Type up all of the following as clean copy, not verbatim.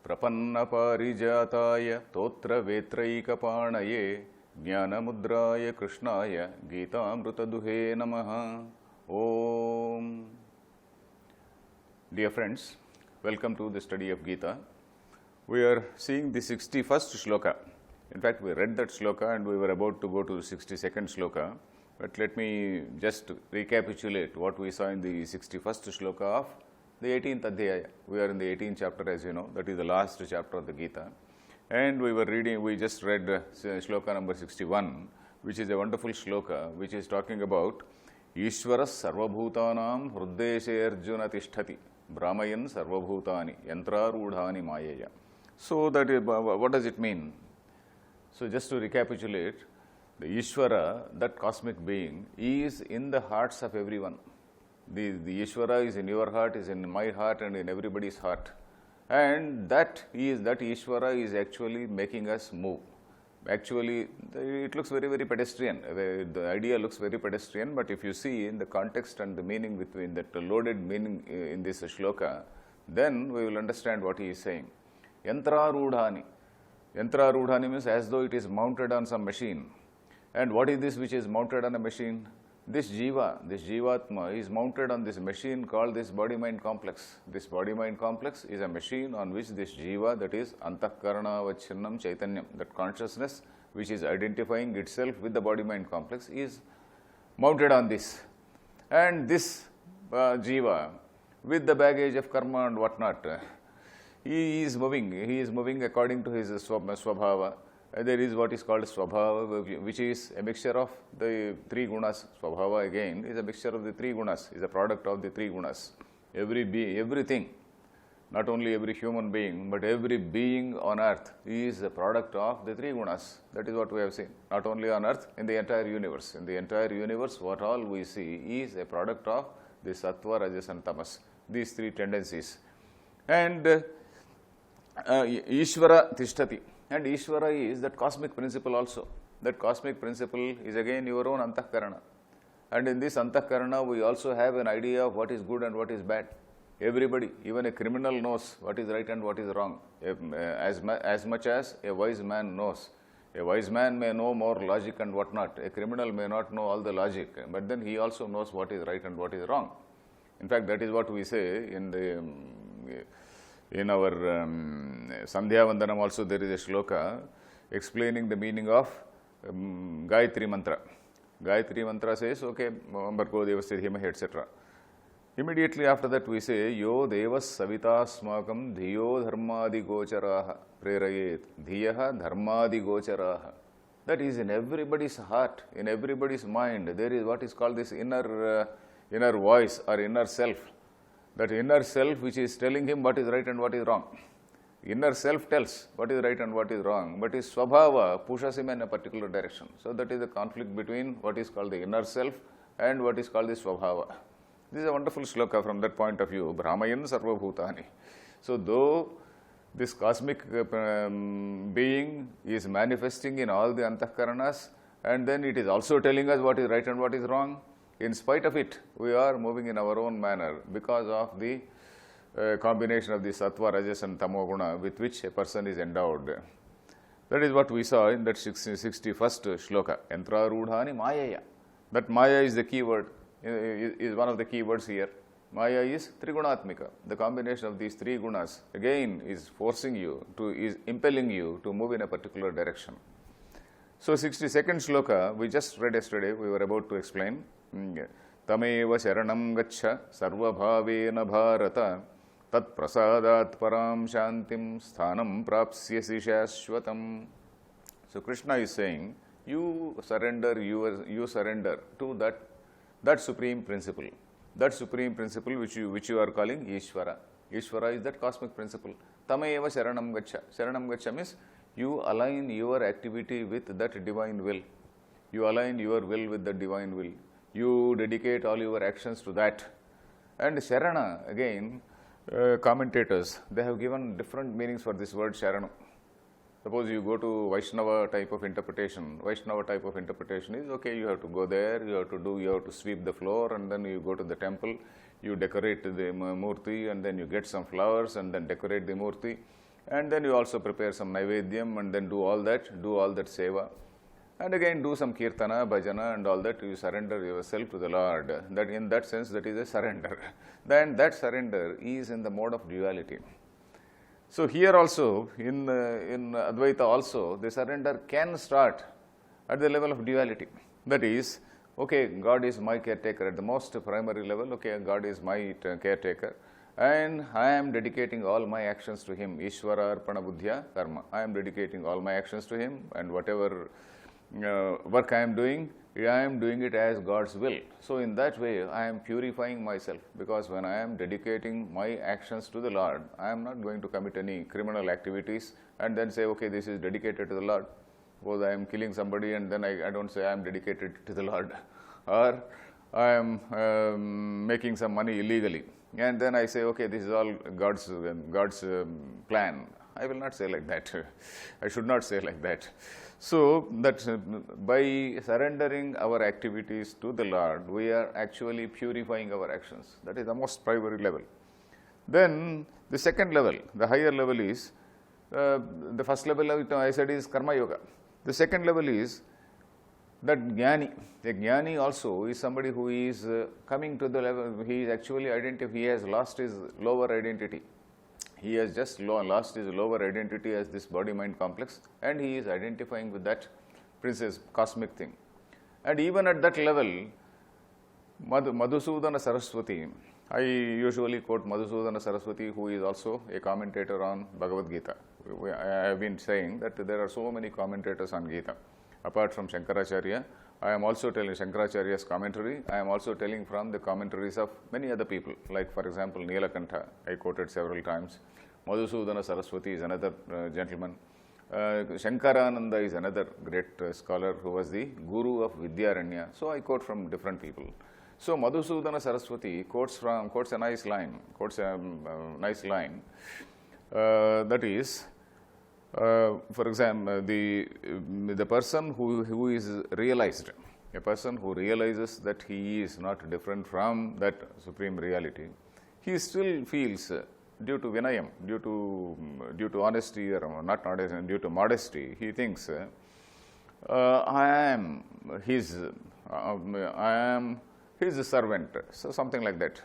Prapannaparijataya Totra Vetraikapanaye Jnanamudraya Krishnaya Gitamrutaduhe Namaha. Om. Dear friends, welcome to the study of Gita. We are seeing the 61st shloka. In fact, we read that shloka and we were about to go to the 62nd shloka. But let me just recapitulate what we saw in the 61st shloka of the 18th Adhyaya. We are in the 18th chapter, as you know. That is the last chapter of the Gita. And we just read shloka number 61, which is a wonderful shloka, which is talking about Ishvaras sarvabhutanam hruddeshe arjuna tishtati brahmayan sarvabhutani yantrarudhani mayaya. So that is, what does it mean? So just to recapitulate, the Ishvara, that cosmic being, is in the hearts of everyone. The Ishvara is in your heart, is in my heart, and in everybody's heart. And that Ishvara is actually making us move. Actually, it looks very, very pedestrian. The idea looks very pedestrian, but if you see in the context and the meaning between that loaded meaning in this shloka, then we will understand what he is saying. Yantrarudhani. Yantrarudhani means as though it is mounted on some machine. And what is this which is mounted on a machine? This jiva, this jivatma is mounted on this machine called this body-mind complex. This body-mind complex is a machine on which this jiva, that is antahkarana vachinnam chaitanyam, that consciousness which is identifying itself with the body-mind complex, is mounted on this. And this jiva, with the baggage of karma and whatnot, he is moving according to his swabhava. There is what is called swabhava, which is a mixture of the three gunas. Swabhava again is a mixture of the three gunas, is a product of the three gunas. Everything, not only every human being, but every being on earth is a product of the three gunas. That is what we have seen. Not only on earth, in the entire universe. In the entire universe, what all we see is a product of the sattva, rajas and tamas, these three tendencies. And Ishvara tishtati. And Ishvara is that cosmic principle also. That cosmic principle is again your own antahkarana. And in this antahkarana, we also have an idea of what is good and what is bad. Everybody, even a criminal, knows what is right and what is wrong, as much as a wise man knows. A wise man may know more logic and whatnot. A criminal may not know all the logic, but then he also knows what is right and what is wrong. In fact, that is what we say in our Sandhya Vandanam also. There is a shloka explaining the meaning of Gayatri Mantra. Gayatri Mantra says, okay, Bhargo Devasya Dhimahi, etc. Immediately after that we say, Yo Devas Savita Smakam Dhiyo Dharmadi Gocharaha Prerayet Dhiyaha Dharmadi Gocharaha. That is in everybody's heart, in everybody's mind. There is what is called this inner voice or inner self. That inner self which is telling him what is right and what is wrong. Inner self tells what is right and what is wrong, but his swabhava pushes him in a particular direction. So that is the conflict between what is called the inner self and what is called the swabhava. This is a wonderful shloka from that point of view. Brahmayan sarvabhutani. So though this cosmic being is manifesting in all the antahkaranas, and then it is also telling us what is right and what is wrong, in spite of it, we are moving in our own manner because of the combination of the sattva, rajas and tamoguna with which a person is endowed. That is what we saw in that 61st shloka. Yantrarudhani mayaya. That maya is the key word, is one of the key words here. Maya is trigunatmika. The combination of these three gunas again is impelling you to move in a particular direction. So 62nd shloka, we just read yesterday, we were about to explain. Tameva sharanam gaccha sarvabhavena bharata tat prasadat param shantim sthanam prapsyasi shashvatam. So Krishna is saying, you surrender to that supreme principle. That supreme principle which you are calling Ishvara. Ishvara is that cosmic principle. Tameva sharanam gaccha. Sharanam gaccha means you align your activity with that divine will. You align your will with the divine will. You dedicate all your actions to that. And Sharana, again, commentators, they have given different meanings for this word Sharana. Suppose you go to Vaishnava type of interpretation. Vaishnava type of interpretation is, okay, you have to go there, you have to sweep the floor, and then you go to the temple, you decorate the murti, and then you get some flowers and then decorate the murti. And then you also prepare some Naivedyam and then do all that seva. And again do some Kirtana, Bhajana and all that. You surrender yourself to the Lord. That in that sense, that is a surrender. Then that surrender is in the mode of duality. So here also, in Advaita also, the surrender can start at the level of duality. That is, okay, God is my caretaker at the most primary level. Okay, God is my caretaker. And I am dedicating all my actions to Him. Ishvara Arpana Buddhya Karma. I am dedicating all my actions to Him, and whatever work I am doing it as God's will. So in that way, I am purifying myself, because when I am dedicating my actions to the Lord, I am not going to commit any criminal activities and then say, okay, this is dedicated to the Lord. Suppose I am killing somebody and then I don't say I am dedicated to the Lord. Or I am making some money illegally. And then I say, okay, this is all God's plan. I will not say like that. I should not say like that. So that by surrendering our activities to the Lord, we are actually purifying our actions. That is the most primary level. Then the second level, the higher level is, the first level I said is Karma Yoga. The second level is that Jnani. A Jnani also is somebody who is coming to the level, he is actually he has lost his lower identity. He has just lost his lower identity as this body-mind complex, and he is identifying with that princess, cosmic thing. And even at that level, Madhusudana Saraswati, I usually quote Madhusudana Saraswati, who is also a commentator on Bhagavad Gita. I have been saying that there are so many commentators on Gita. Apart from Shankaracharya, I am also telling Shankaracharya's commentary. I am also telling from the commentaries of many other people, like for example Nilakantha, I quoted several times. Madhusudana Saraswati is another gentleman. Shankarananda is another great scholar who was the guru of Vidyaranya. So I quote from different people. So Madhusudana Saraswati quotes a nice line. That is, for example, the person who is realized, a person who realizes that he is not different from that supreme reality, he still feels, due to vinayam, due to honesty, or not honesty, due to modesty, he thinks, I am his servant. So something like that.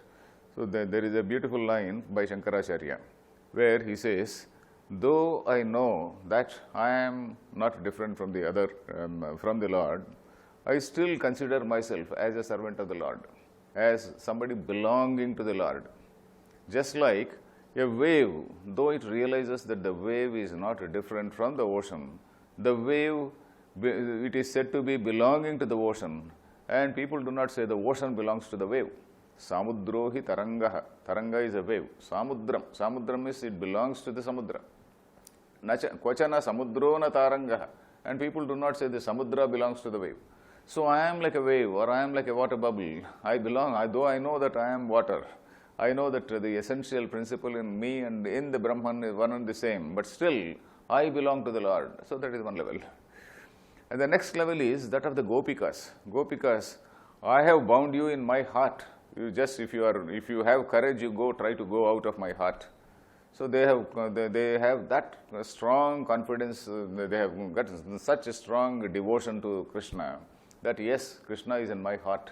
So there is a beautiful line by Shankaracharya where he says, though I know that I am not different from the other, from the Lord, I still consider myself as a servant of the Lord, as somebody belonging to the Lord. Just like a wave, though it realizes that the wave is not different from the ocean, the wave, it is said to be belonging to the ocean, and people do not say the ocean belongs to the wave. Samudrohi tarangaha. Taranga is a wave. Samudram is it belongs to the samudra. Kvachana samudro na tarangaha. And people do not say the samudra belongs to the wave. So I am like a wave, or I am like a water bubble. I belong, though I know that I am water. I know that the essential principle in me and in the Brahman is one and the same, but still I belong to the Lord. So that is one level. And the next level is that of the Gopikas. Gopikas, I have bound you in my heart. You just, if you have courage, you try to go out of my heart. So they have that strong confidence. They have got such a strong devotion to Krishna that yes, Krishna is in my heart.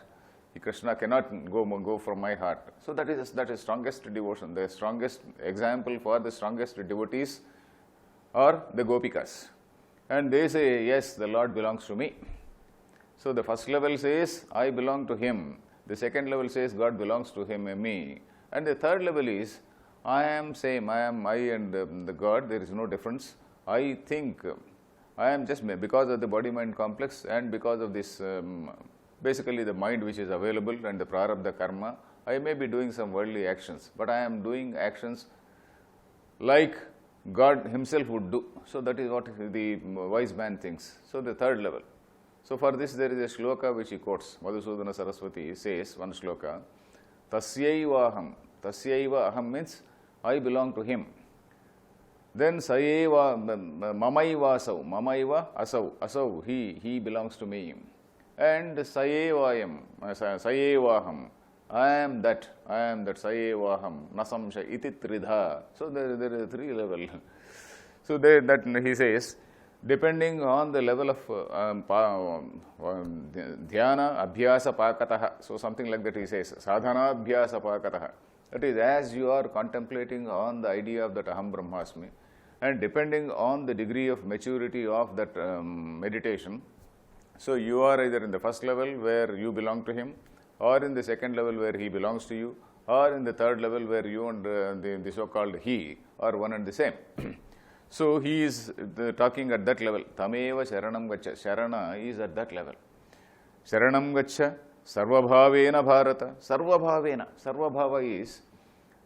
Krishna cannot go from my heart. So that is strongest devotion. The strongest example for the strongest devotees are the Gopikas. And they say, yes, the Lord belongs to me. So the first level says, I belong to Him. The second level says, God belongs to Him and me. And the third level is, I am same. I and the God, there is no difference. I think I am just, because of the body-mind complex and because of this, basically the mind which is available and the prarabdha karma, I may be doing some worldly actions, but I am doing actions like God Himself would do. So that is what the wise man thinks. So the third level. So for this there is a shloka which he quotes. Madhusudana Saraswati says one shloka, Tasyaiva aham. Tasyaiva aham means I belong to him. Then Sayeva Mamaiva asau. Mamaiva asau. Asau, he belongs to me. And Sayevayam, Sayevaham. I am that, Sayevaham, Nasamsha, Iti Tridha. So there is a three level. So that he says, depending on the level of dhyana, abhyasa, pakataha. So something like that he says, sadhana, abhyasa, pakataha. That is, as you are contemplating on the idea of that Aham Brahmasmi, and depending on the degree of maturity of that meditation, so you are either in the first level where you belong to him, or in the second level where he belongs to you, or in the third level where you and the so-called he are one and the same. So he is talking at that level. Tameva Sharanam Gacha. Sharana is at that level. Sharanam Gacha, Sarvabhavena Bharata. Sarvabhavena. Sarvabhava is,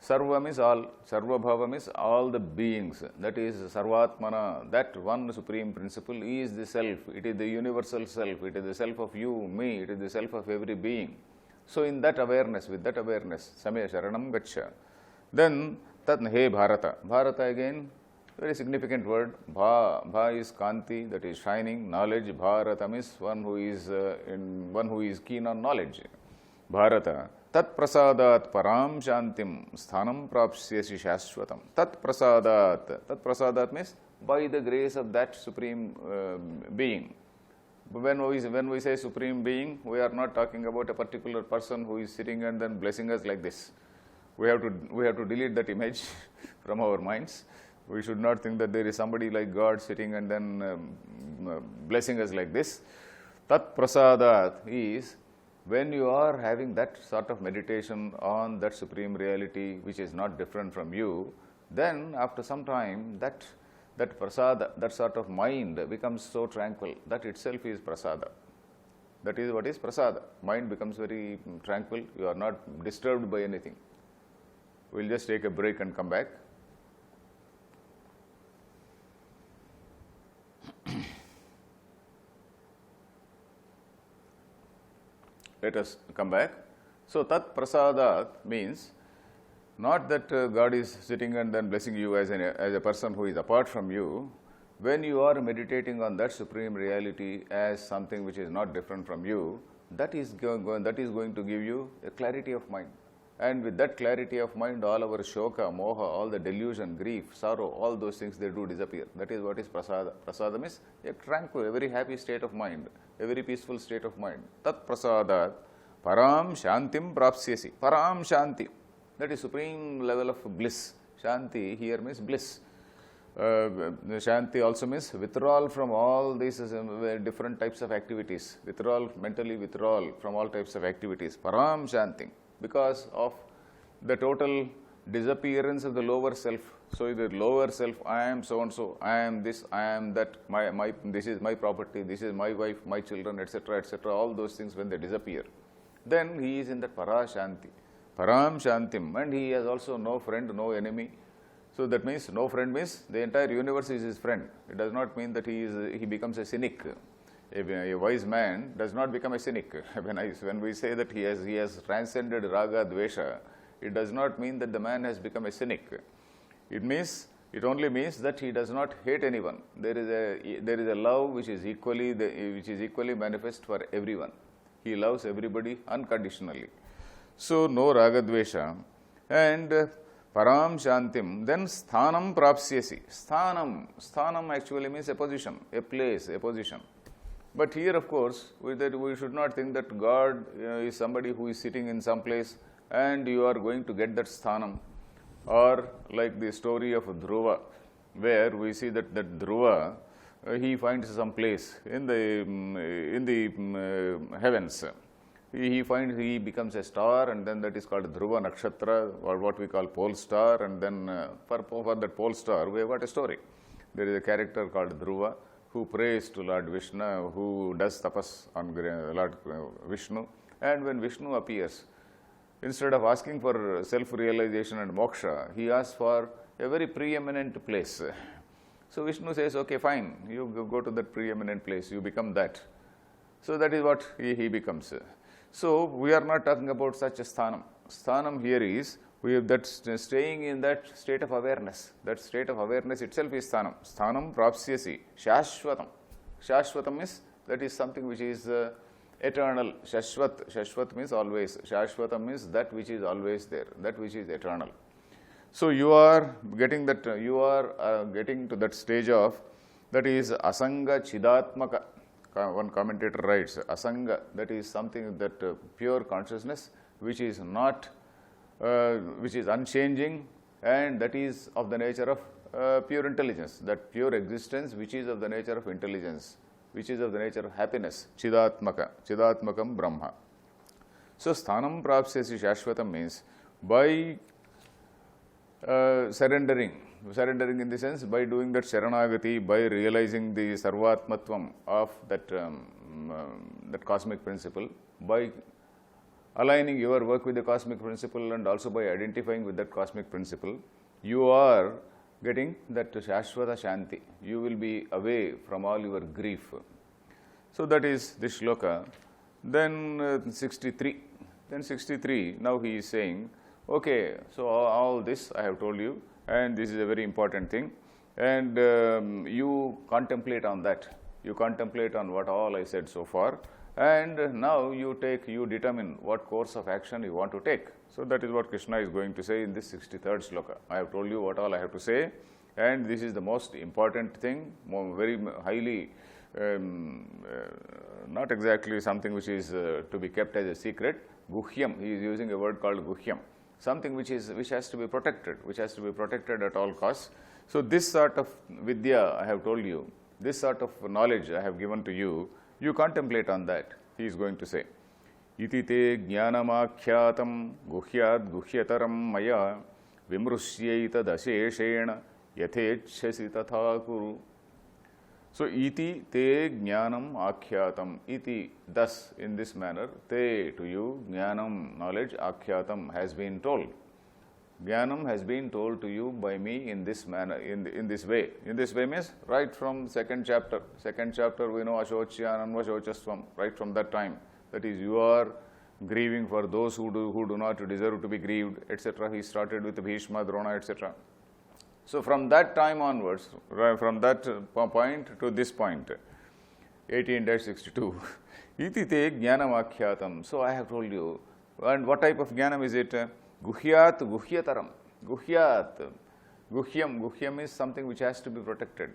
Sarvam is all. Sarvabhavam is all the beings. That is Sarvatmana. That one supreme principle is the self. It is the universal self. It is the self of you, me. It is the self of every being. So in that awareness, with that awareness, Samaya Sharanam Gacha. Then, Tat He Bharata. Bharata again, very significant word. Bha is Kanti, that is shining. Knowledge. Bharatam is one who is keen on knowledge. Bharata. Tat prasadat param shantim sthanam prapsyasi shashwatam. Tat prasadat means by the grace of that supreme being. When we say supreme being, we are not talking about a particular person who is sitting and then blessing us like this. We have to delete that image from our minds. We should not think that there is somebody like God sitting and then blessing us like this. Tat prasadat is when you are having that sort of meditation on that supreme reality which is not different from you, then after some time that prasada, that sort of mind becomes so tranquil. That itself is prasada. That is what is prasada. Mind becomes very tranquil. You are not disturbed by anything. We'll just take a break and come back. Let us come back. So, tat prasadat means not that God is sitting and then blessing you as a person who is apart from you. When you are meditating on that supreme reality as something which is not different from you, that is going to give you a clarity of mind. And with that clarity of mind, all our shoka, moha, all the delusion, grief, sorrow, all those things, they do disappear. That is what is prasada. Prasada means a tranquil, a very happy state of mind, a very peaceful state of mind. Tat prasadat param shantim prapsyasi. Param shanti. That is supreme level of bliss. Shanti here means bliss. Shanti also means withdrawal from all these different types of activities. Withdrawal, mentally withdrawal from all types of activities. Param shanti. Because of the total disappearance of the lower self. So the lower self, I am so and so, I am this, I am that, this is my property, this is my wife, my children, etc., etc. All those things, when they disappear, then he is in that para shanti. Param shantim, and he has also no friend, no enemy. So that means no friend means the entire universe is his friend. It does not mean that he becomes a cynic. A wise man does not become a cynic. When we say that he has transcended raga dvesha, it does not mean that the man has become a cynic. It only means that he does not hate anyone. There is a love which is equally manifest for everyone. He loves everybody unconditionally. So no raga dvesha, and param shantim. Then sthanam prapsyasi. Sthanam actually means a position, a place, a position. But here, of course, we should not think that God is somebody who is sitting in some place and you are going to get that sthanam. Or like the story of Dhruva, where we see that Dhruva, he finds some place in the heavens. He becomes a star, and then that is called Dhruva Nakshatra, or what we call pole star. And then for that pole star, we have got a story. There is a character called Dhruva, who prays to Lord Vishnu, who does tapas on Lord Vishnu. And when Vishnu appears, instead of asking for self-realization and moksha, he asks for a very preeminent place. So Vishnu says, okay, fine, you go to that preeminent place, you become that. So that is what he becomes. So we are not talking about such a sthanam. Sthanam here is, we have that staying in that state of awareness. That state of awareness itself is sthanam. Sthanam prapsyasi. Shashwatam. Shashwatam is, that is something which is eternal, Shashvat. Shashvat means always. Shashvatam means that which is always there, that which is eternal. So you are getting that, you are getting to that stage of, that is Asanga Chidatmaka. One commentator writes, Asanga, that is something that pure consciousness, which is not, which is unchanging, and that is of the nature of pure intelligence, that pure existence which is of the nature of intelligence, which is of the nature of happiness, Chidatmaka, Chidatmakam Brahma. So Sthanam Prapsyasi Shashvatam means by surrendering in the sense, by doing that Sharanagati, by realizing the Sarvatmatvam of that, that cosmic principle, by aligning your work with the cosmic principle and also by identifying with that cosmic principle, you are getting that Shashvata Shanti. You will be away from all your grief. So that is this shloka. Then 63. Then 63, now he is saying, okay, so all this I have told you, and this is a very important thing, and you contemplate on that. You contemplate on what all I said so far, and now you determine what course of action you want to take. So that is what Krishna is going to say in this 63rd shloka. I have told you what all I have to say, and this is the most important thing, very highly, not exactly something which is to be kept as a secret. Guhyam, he is using a word called Guhyam, something which has to be protected, at all costs. So this sort of vidya I have told you, this sort of knowledge I have given to you, you contemplate on that, he is going to say. Iti te jnanamakyatam guhyad guhyataram maya vimrusyaita dasheshena yathechasi tatha kuru. So iti te jnanam akhyatam. Iti, thus, in this manner, te, to you, jnanam, knowledge, akhyatam, has been told. Jnanam has been told to you by me in this manner, in this way. In this way means right from second chapter. Second chapter we know Ashocyanam Vashochasvam, right from that time. That is, you are grieving for those who do not deserve to be grieved, etc. He started with Bhishma, Drona, etc. So from that time onwards, from that point to this point, 18-62, iti te jnanamakyatam. So I have told you. And what type of jnanam is it? Guhyat guhyataram. Guhyat. Guhyam is something which has to be protected.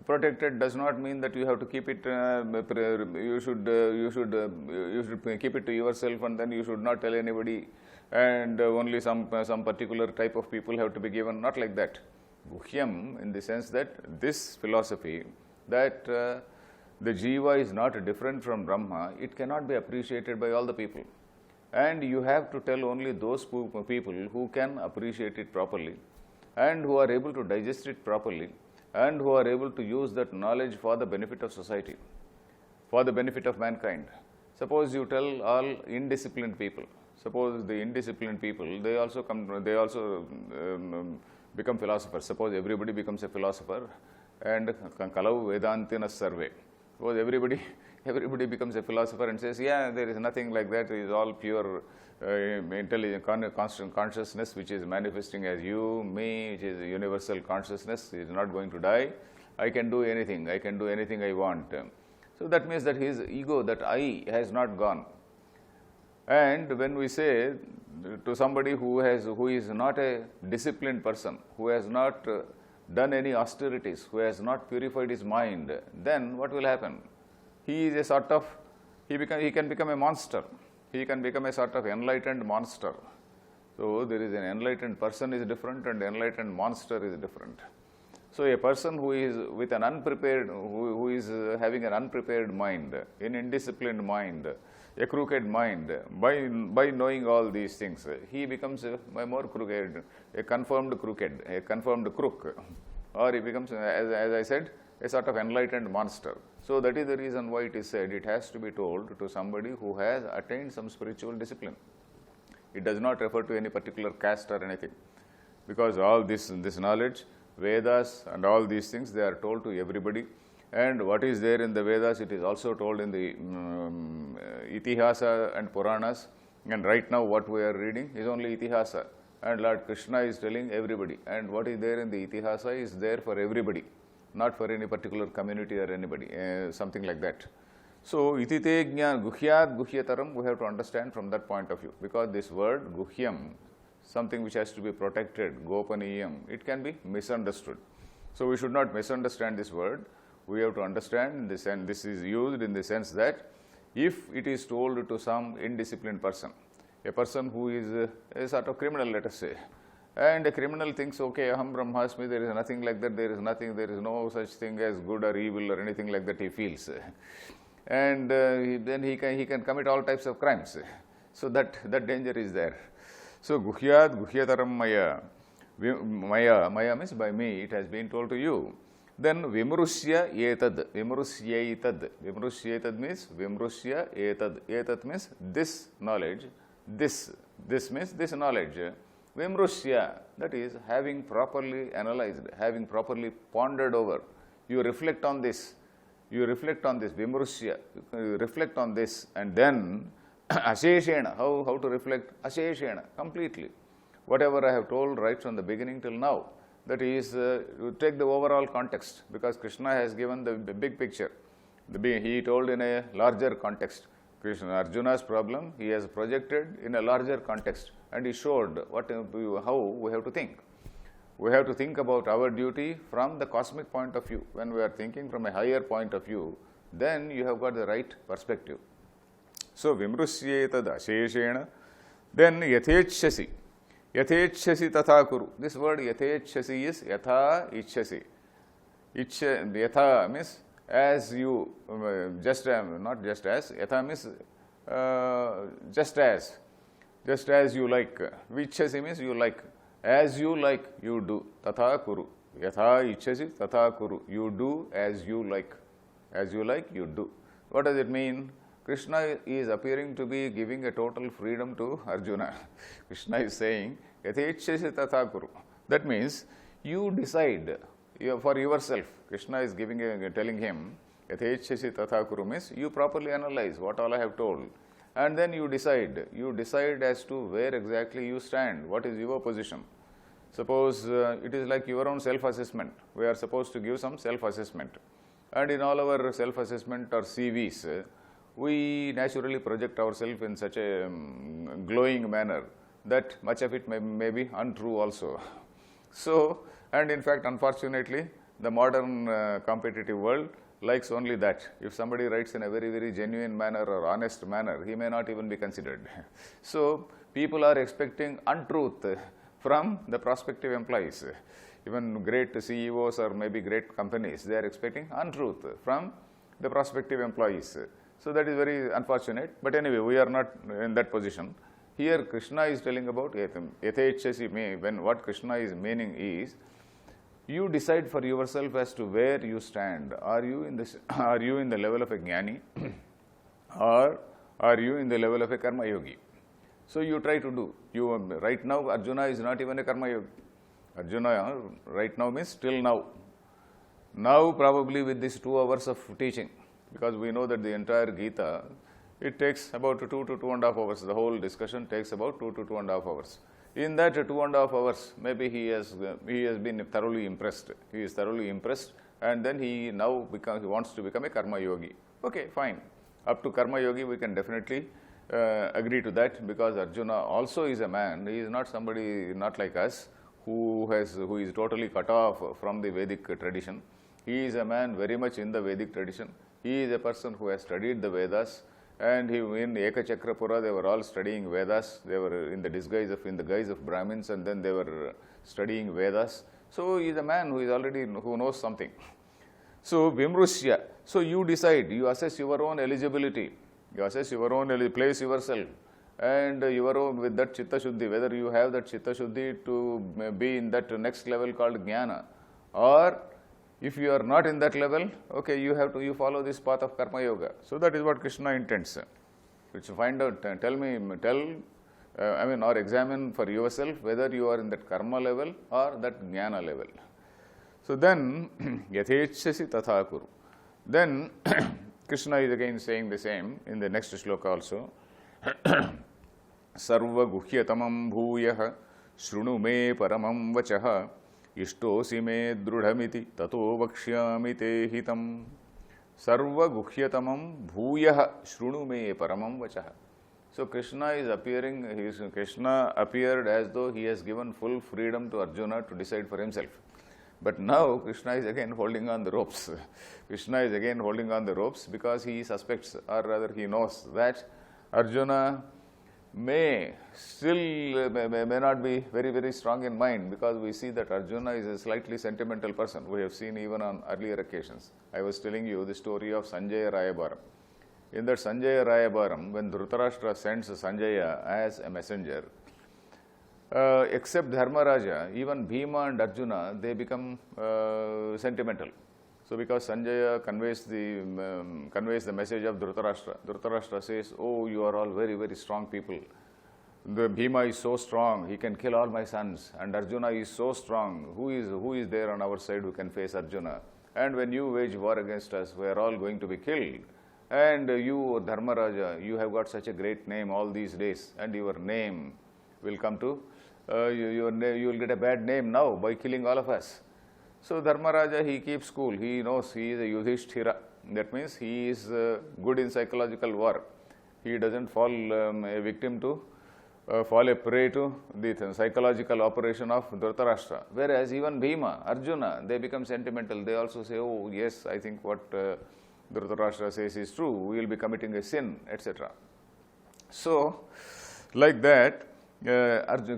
Protected does not mean that you have to keep it, you should keep it to yourself, and then you should not tell anybody, and only some particular type of people have to be given. Not like that. Guhyam, in the sense that this philosophy, that the jiva is not different from Brahma, it cannot be appreciated by all the people. And you have to tell only those people who can appreciate it properly, and who are able to digest it properly, and who are able to use that knowledge for the benefit of society, for the benefit of mankind. Suppose you tell all indisciplined people, suppose the indisciplined people, they also become philosophers. Suppose everybody becomes a philosopher, and Kalau Vedantina survey. Suppose everybody becomes a philosopher and says, yeah, there is nothing like that, it is all pure intelligent, constant consciousness which is manifesting as you, me, which is a universal consciousness, is not going to die. I can do anything I want. So that means that his ego, that I, has not gone. And when we say to somebody who is not a disciplined person, who has not done any austerities, who has not purified his mind, then what will happen? He is a sort of, he can become a monster. He can become a sort of enlightened monster. So there is an enlightened person is different, and enlightened monster is different. So a person who is with an unprepared, who is having an unprepared mind, an indisciplined mind, a crooked mind, by knowing all these things, he becomes a more crooked, a confirmed crooked, a confirmed crook, or he becomes, as I said, a sort of enlightened monster. So that is the reason why it is said it has to be told to somebody who has attained some spiritual discipline. It does not refer to any particular caste or anything, because all this knowledge, Vedas and all these things, they are told to everybody. And what is there in the Vedas, it is also told in the Itihasa and Puranas. And right now what we are reading is only Itihasa. And Lord Krishna is telling everybody. And what is there in the Itihasa is there for everybody, not for any particular community or anybody, something like that. So, iti te jnana guhyat guhyataram, we have to understand from that point of view, because this word guhyam, something which has to be protected, gopaniyam, it can be misunderstood. So, we should not misunderstand this word. We have to understand in this, and this is used in the sense that if it is told to some indisciplined person, a person who is a sort of criminal, let us say, and a criminal thinks, okay, aham brahmasmi, there is nothing like that, there is nothing, there is no such thing as good or evil or anything like that, he feels. And then he can commit all types of crimes. So that danger is there. So guhyat guhyataram maya, maya means by me, it has been told to you. Then vimrushya etad, vimrushya means vimrushya etad means this knowledge, this means this knowledge. Vimrushya, that is having properly analyzed, having properly pondered over. You reflect on this, vimrushya, you reflect on this, and then asheshena, how to reflect? Asheshena, completely. Whatever I have told right from the beginning till now, that is, you take the overall context, because Krishna has given the big picture. He told in a larger context. Krishna, Arjuna's problem, he has projected in a larger context, and he showed how we have to think. We have to think about our duty from the cosmic point of view. When we are thinking from a higher point of view, then you have got the right perspective. So, vimrusyetad asheshena, then yathechasi. Yathechasi tatha kuru. This word yathechasi is yatha ichhasi. Yatha means as you, not just as, yatha means just as you like. Vichhasi means you like. As you like, you do. Tatha kuru. Yatha ichhasi tatha kuru. You do as you like. As you like, you do. What does it mean? Krishna is appearing to be giving a total freedom to Arjuna. Krishna is saying, yathechasi tatha kuru. That means you decide for yourself. Krishna is telling him, yathechasi tatha kuru means you properly analyze what all I have told. And then you decide. You decide as to where exactly you stand. What is your position? Suppose it is like your own self-assessment. We are supposed to give some self-assessment. And in all our self-assessment or CVs, we naturally project ourselves in such a glowing manner that much of it may be untrue also. So, and in fact, unfortunately, the modern competitive world likes only that. If somebody writes in a very, very genuine manner or honest manner, he may not even be considered. So, people are expecting untruth from the prospective employees. Even great CEOs or maybe great companies, they are expecting untruth from the prospective employees. So, that is very unfortunate. But anyway, we are not in that position. Here, Krishna is telling about yathechasi, when what Krishna is meaning is, you decide for yourself as to where you stand. Are you in the level of a jnani, or are you in the level of a karma yogi? So you try to do. Right now, Arjuna is not even a karma yogi. Arjuna right now means till now. Now probably with these 2 hours of teaching, because we know that the entire Gita, it takes about 2 to 2.5 hours. The whole discussion takes about 2 to 2.5 hours. In that 2.5 hours, maybe he has been thoroughly impressed. He is thoroughly impressed, and then he wants to become a karma yogi. Okay, fine. Up to karma yogi, we can definitely agree to that, because Arjuna also is a man. He is not somebody not like us who is totally cut off from the Vedic tradition. He is a man very much in the Vedic tradition. He is a person who has studied the Vedas. And in Ekachakrapura, they were all studying Vedas. They were in the guise of Brahmins, and then they were studying Vedas. So he is a man who knows something. So vimrushya. So you decide. You assess your own eligibility. You assess your own place yourself, and your own with that chitta shuddhi. Whether you have that chitta shuddhi to be in that next level called jnana, or if you are not in that level, okay, you follow this path of karma yoga. So that is what Krishna intends. Which find out, or examine for yourself whether you are in that karma level or that jnana level. So then, yathechasi tatha kuru. Then Krishna is again saying the same in the next shloka also. Sarva guhyatamam bhuyah shrunu me paramam vachaha ishtosi me drudhamiti tato vakshyami te hitam. Sarva guhyatamam bhuyah shrunu me paramam vachaha. So Krishna is appearing, Krishna appeared as though he has given full freedom to Arjuna to decide for himself. But now Krishna is again holding on the ropes. Krishna is again holding on the ropes because he suspects, or rather he knows, that Arjuna may still may not be very, very strong in mind, because we see that Arjuna is a slightly sentimental person. We have seen even on earlier occasions. I was telling you the story of Sanjaya Rayabaram. In that Sanjaya Rayabaram, when Dhritarashtra sends Sanjaya as a messenger, except Dharmaraja, even Bhima and Arjuna, they become sentimental. So because Sanjaya conveys the message of Dhritarashtra, Dhritarashtra says, "Oh, you are all very, very strong people. The Bhima is so strong, he can kill all my sons, and Arjuna is so strong. Who is there on our side who can face Arjuna? And when you wage war against us, we are all going to be killed. And you, Dharmaraja, you have got such a great name all these days, and your name will come to, you will get a bad name now by killing all of us." So Dharmaraja, he keeps cool. He knows he is a Yudhishthira. That means he is good in psychological war. He doesn't fall fall a prey to the psychological operation of Dhritarashtra. Whereas even Bhima, Arjuna, they become sentimental. They also say, "Oh yes, I think what Dhritarashtra says is true. We will be committing a sin," etc. So, like that,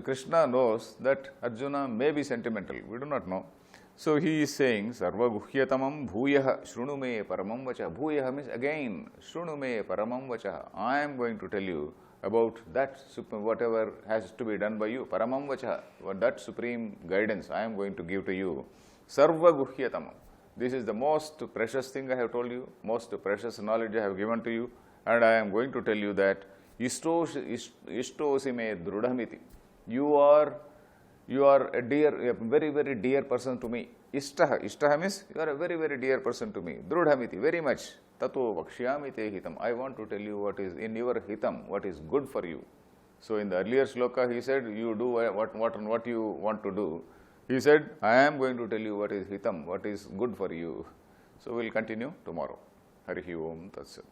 Krishna knows that Arjuna may be sentimental. We do not know. So he is saying, "Sarva guhyatamam bhuyah shrunu me paramam vacha." Bhuyah means again, shrunu me paramam vacha. I am going to tell you about that, whatever has to be done by you. Paramam vacha, that supreme guidance I am going to give to you. Sarva guhyatamam. This is the most precious thing I have told you, most precious knowledge I have given to you, and I am going to tell you that ishtosi me drudhamiti. You are a very, very dear person to me. Ishtaha means you are a very, very dear person to me. Drudhamiti, very much. Tato vakshyami te hitam. I want to tell you what is in your hitam, what is good for you. So in the earlier sloka, he said, you do what you want to do. He said, I am going to tell you what is hitam, what is good for you. So we will continue tomorrow. Harihi Om Tat Sat.